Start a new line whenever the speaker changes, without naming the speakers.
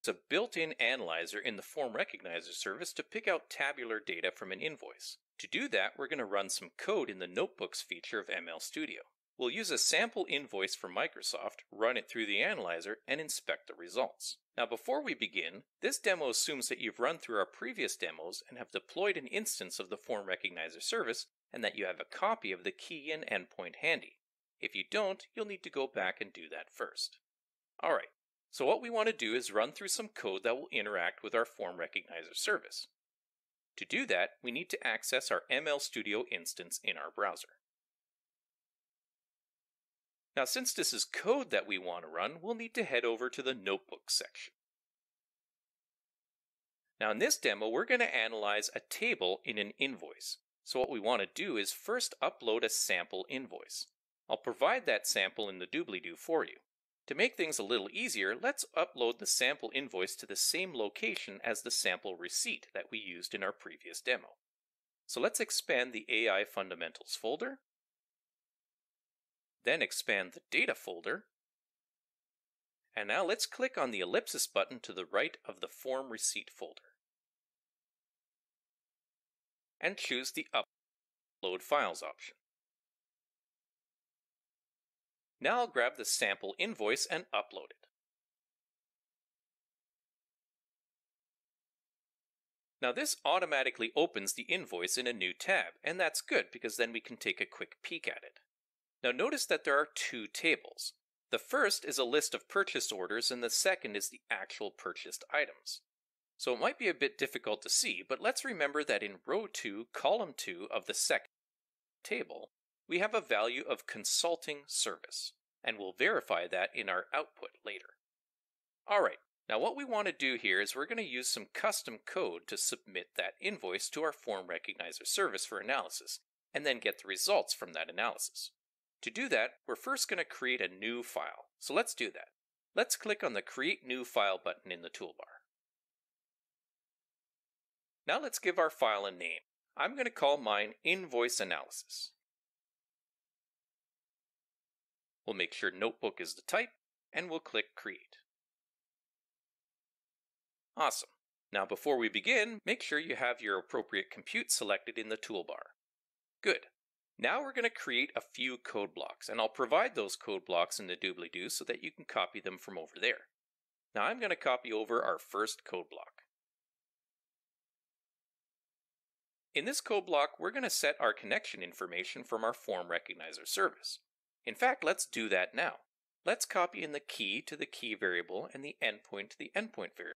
a built-in analyzer in the Form Recognizer service to pick out tabular data from an invoice. To do that, we're going to run some code in the Notebooks feature of ML Studio. We'll use a sample invoice from Microsoft, run it through the analyzer, and inspect the results. Now before we begin, this demo assumes that you've run through our previous demos and have deployed an instance of the Form Recognizer service and that you have a copy of the key and endpoint handy. If you don't, you'll need to go back and do that first. Alright, so what we want to do is run through some code that will interact with our Form Recognizer service. To do that, we need to access our ML Studio instance in our browser. Now since this is code that we want to run, we'll need to head over to the Notebooks section. Now in this demo, we're going to analyze a table in an invoice. So what we want to do is first upload a sample invoice. I'll provide that sample in the doobly-doo for you. To make things a little easier, let's upload the sample invoice to the same location as the sample receipt that we used in our previous demo. So let's expand the AI Fundamentals folder, then expand the Data folder, and now let's click on the ellipsis button to the right of the Form Receipt folder, and choose the Upload Files option. Now I'll grab the sample invoice and upload it. Now this automatically opens the invoice in a new tab, and that's good because then we can take a quick peek at it. Now notice that there are two tables. The first is a list of purchase orders and the second is the actual purchased items. So it might be a bit difficult to see, but let's remember that in row 2, column 2 of the second table, we have a value of consulting service, and we'll verify that in our output later. Alright, now what we want to do here is we're going to use some custom code to submit that invoice to our Form Recognizer service for analysis, and then get the results from that analysis. To do that, we're first going to create a new file, so let's do that. Let's click on the Create New File button in the toolbar. Now let's give our file a name. I'm going to call mine Invoice Analysis. We'll make sure Notebook is the type, and we'll click Create. Awesome. Now before we begin, make sure you have your appropriate compute selected in the toolbar. Good. Now we're going to create a few code blocks, and I'll provide those code blocks in the doobly-doo so that you can copy them from over there. Now I'm going to copy over our first code block. In this code block, we're going to set our connection information from our Form Recognizer service. In fact, let's do that now. Let's copy in the key to the key variable and the endpoint to the endpoint variable.